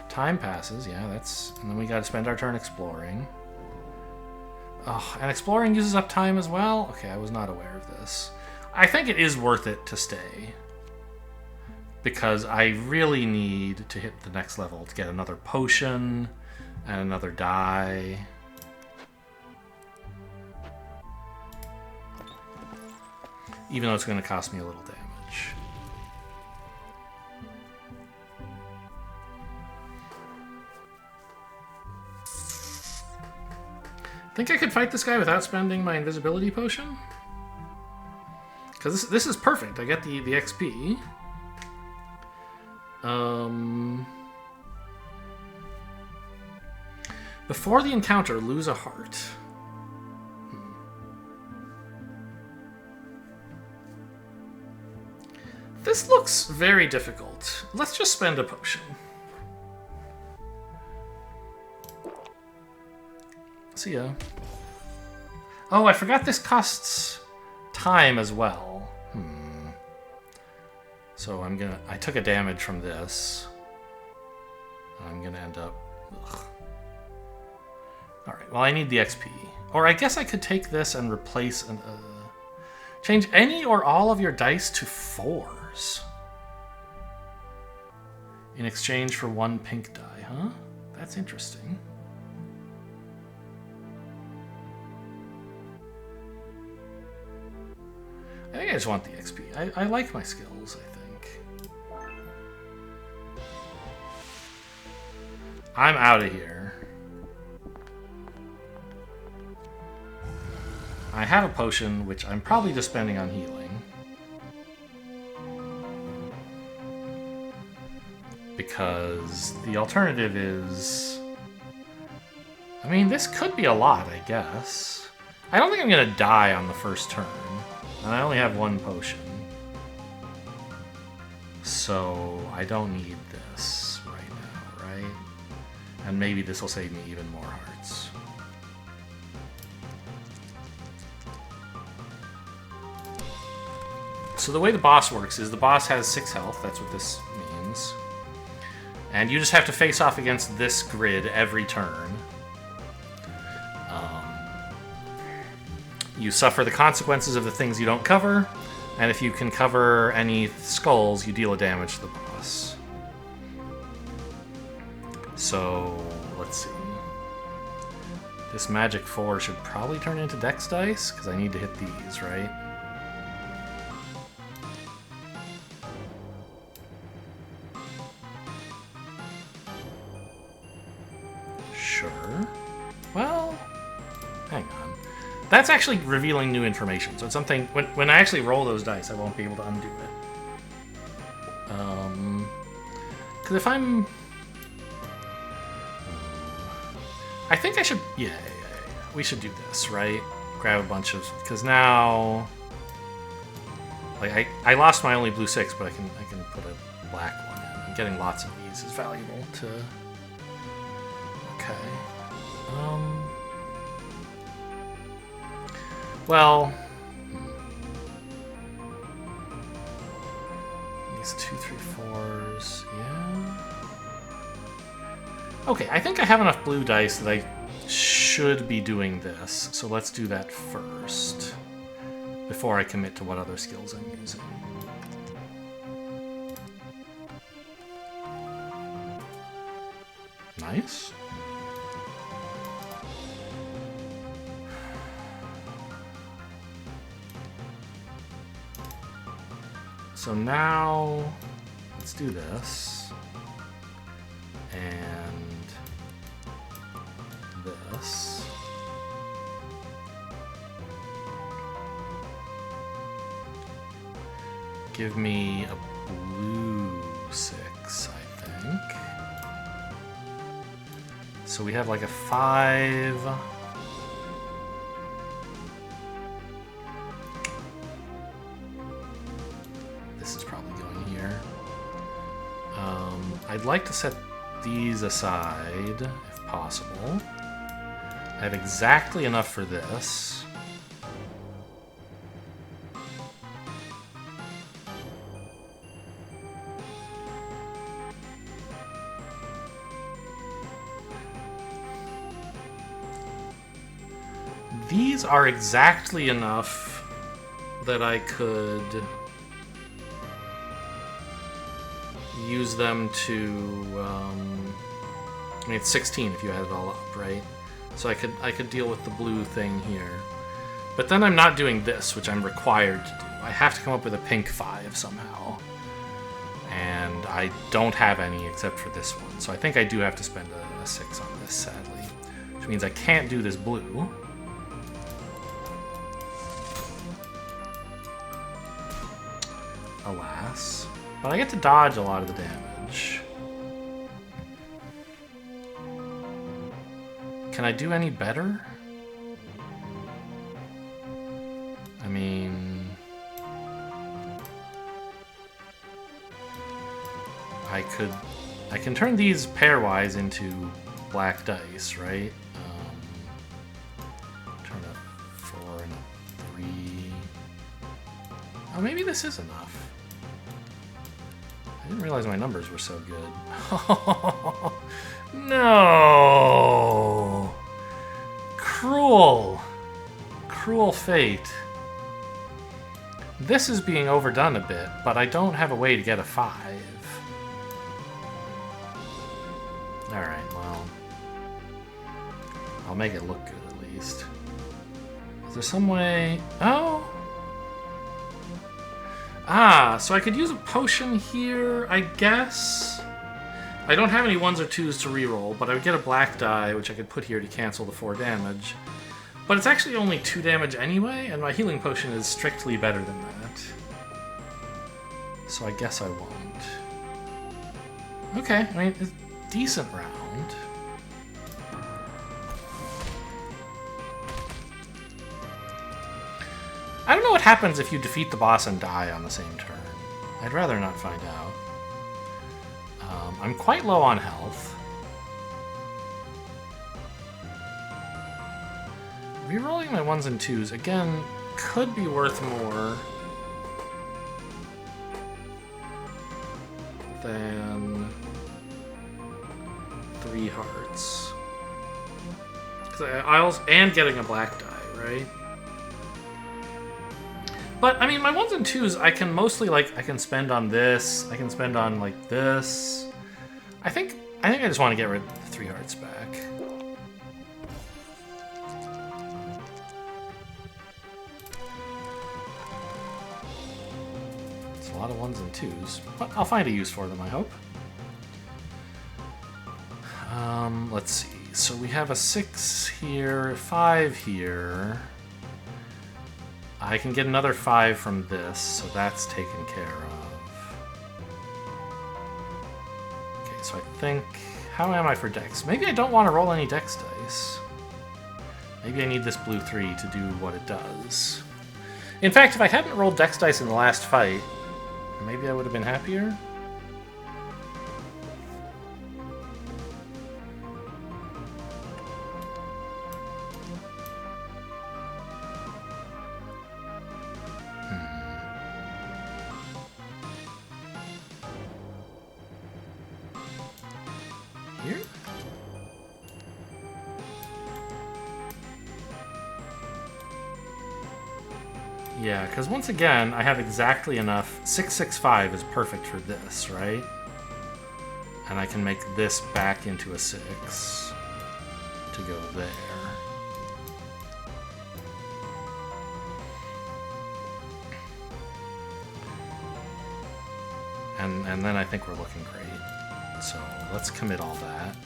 Time passes, yeah, that's... And then we gotta spend our turn exploring. Oh, and exploring uses up time as well? Okay, I was not aware of this. I think it is worth it to stay. Because I really need to hit the next level to get another potion and another die. Even though it's going to cost me a little damage. Think I could fight this guy without spending my invisibility potion? Because this is perfect. I get the XP. Before the encounter, lose a heart. This looks very difficult. Let's just spend a potion. See ya. Oh, I forgot this costs time as well. So I took a damage from this. I'm gonna end up... Ugh. Alright, well I need the XP. Or I guess I could take this and replace an... Change any or all of your dice to 4s. In exchange for 1 pink die, huh? That's interesting. I think I just want the XP. I like my skills, I think. I'm out of here. I have a potion, which I'm probably just spending on healing. Because the alternative is... I mean, this could be a lot, I guess. I don't think I'm going to die on the first turn. And I only have 1 potion. So I don't need this right now, right? And maybe this will save me even more hearts. So the way the boss works is the boss has 6 health. That's what this means. And you just have to face off against this grid every turn. You suffer the consequences of the things you don't cover, and if you can cover any skulls, you deal a damage to the boss. So, let's see. This magic 4 should probably turn into dex dice, because I need to hit these, right? Sure. Well, hang on. That's actually revealing new information. So it's something... When I actually roll those dice, I won't be able to undo it. Because if I'm... I think I should... Yeah. We should do this, right? Grab a bunch of... Because now... Like, I lost my only blue 6, but I can put a black one in. And getting lots of these is valuable to... Okay. Well, these 2, 3, 4s, yeah. Okay, I think I have enough blue dice that I should be doing this, so let's do that first, before I commit to what other skills I'm using. Nice. So now, let's do this, and this. Give me a blue 6, I think. So we have like a 5. I'd like to set these aside, if possible. I have exactly enough for this. These are exactly enough that I could use them to, I mean, it's 16 if you add it all up, right? So I could deal with the blue thing here. But then I'm not doing this, which I'm required to do. I have to come up with a pink 5 somehow. And I don't have any except for this one. So I think I do have to spend a 6 on this, sadly. Which means I can't do this blue. Alas. But I get to dodge a lot of the damage. Can I do any better? I mean... I can turn these pairwise into black dice, right? Turn a 4 and a 3. Oh, maybe this is enough. I didn't realize my numbers were so good. No! Cruel. Cruel fate. This is being overdone a bit, but I don't have a way to get a 5. Alright, well... I'll make it look good at least. Is there some way... Oh! Ah, so I could use a potion here, I guess? I don't have any 1s or 2s to reroll, but I would get a black die, which I could put here to cancel the 4 damage. But it's actually only 2 damage anyway, and my healing potion is strictly better than that. So I guess I won't. Okay, I mean, it's a decent round. I don't know what happens if you defeat the boss and die on the same turn. I'd rather not find out. I'm quite low on health. Rerolling my 1s and 2s, again, could be worth more than 3 hearts. And getting a black die, right? But, I mean, my 1s and 2s, I can mostly, like, I can spend on this, I can spend on, like, this. I think I just want to get rid of the 3 hearts back. It's a lot of 1s and 2s, but I'll find a use for them, I hope. Let's see. So we have a 6 here, 5 here. I can get another 5 from this, so that's taken care of. Okay, so I think... How am I for dex? Maybe I don't want to roll any dex dice. Maybe I need this blue 3 to do what it does. In fact, if I hadn't rolled dex dice in the last fight, maybe I would have been happier. Here? Yeah, because once again, I have exactly enough. 665 is perfect for this, right? And I can make this back into a 6 to go there. And then I think we're looking great. So let's commit all that.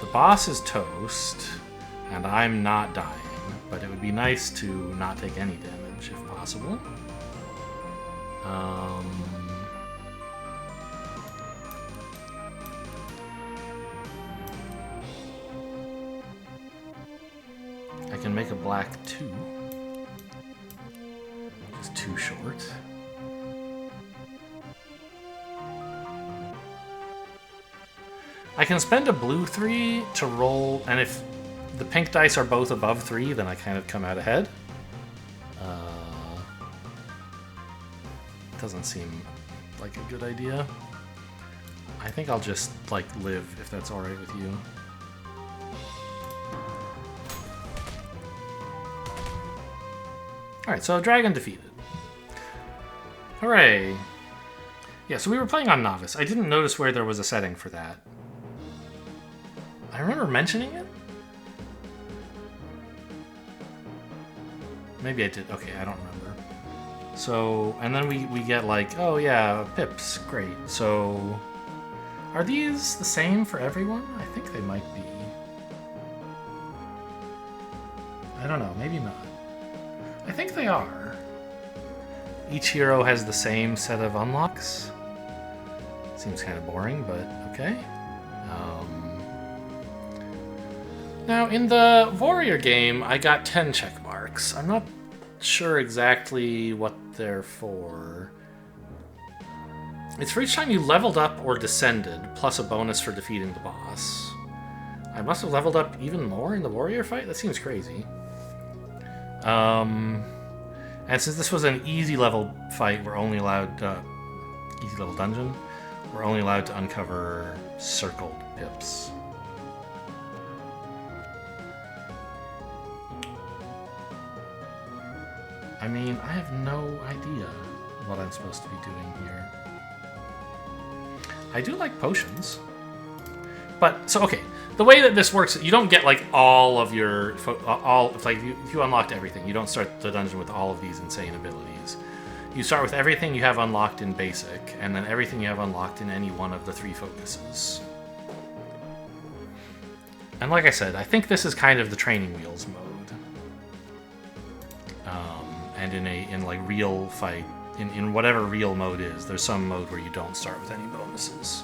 The boss is toast, and I'm not dying, but it would be nice to not take any damage if possible. I can make a black 2. Just too short. I can spend a blue 3 to roll, and if the pink dice are both above 3, then I kind of come out ahead. Doesn't seem like a good idea. I think I'll just, like, live, if that's alright with you. Alright, so dragon defeated. Hooray! Yeah, so we were playing on Novice. I didn't notice where there was a setting for that. I remember mentioning it? Maybe I did. Okay, I don't remember. So, and then we get like, oh yeah, pips, great. So, are these the same for everyone? I think they might be. I don't know, maybe not. I think they are. Each hero has the same set of unlocks. Seems kind of boring, but okay. Now, in the Warrior game, I got 10 check marks. I'm not sure exactly what they're for. It's for each time you leveled up or descended, plus a bonus for defeating the boss. I must have leveled up even more in the Warrior fight? That seems crazy. And since this was an easy level fight, we're only allowed... easy level dungeon? We're only allowed to uncover circled pips. I mean, I have no idea what I'm supposed to be doing here. I do like potions. But, so, okay. The way that this works, you don't get, like, all of your... If you unlocked everything. You don't start the dungeon with all of these insane abilities. You start with everything you have unlocked in basic, and then everything you have unlocked in any one of the 3 focuses. And like I said, I think this is kind of the training wheels mode. And in like real fight, in whatever real mode is, there's some mode where you don't start with any bonuses.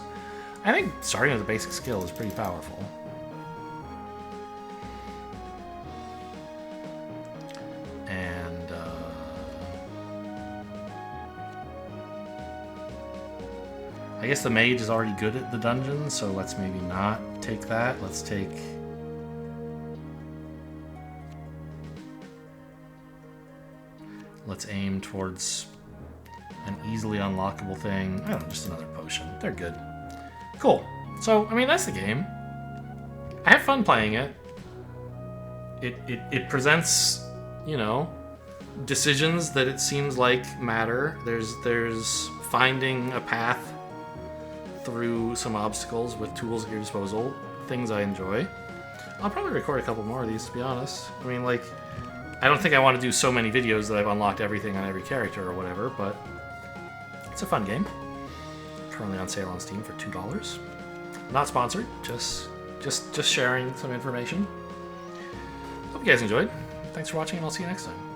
I think starting with a basic skill is pretty powerful. And I guess the mage is already good at the dungeon, so let's maybe not take that. Let's take... Let's aim towards an easily unlockable thing. I don't know, just another potion. They're good. Cool. So, I mean, that's the game. I have fun playing it. It presents, you know, decisions that it seems like matter. There's finding a path through some obstacles with tools at your disposal. Things I enjoy. I'll probably record a couple more of these, to be honest. I mean, like, I don't think I want to do so many videos that I've unlocked everything on every character or whatever, but it's a fun game. Currently on sale on Steam for $2. Not sponsored, just sharing some information. Hope you guys enjoyed. Thanks for watching, and I'll see you next time.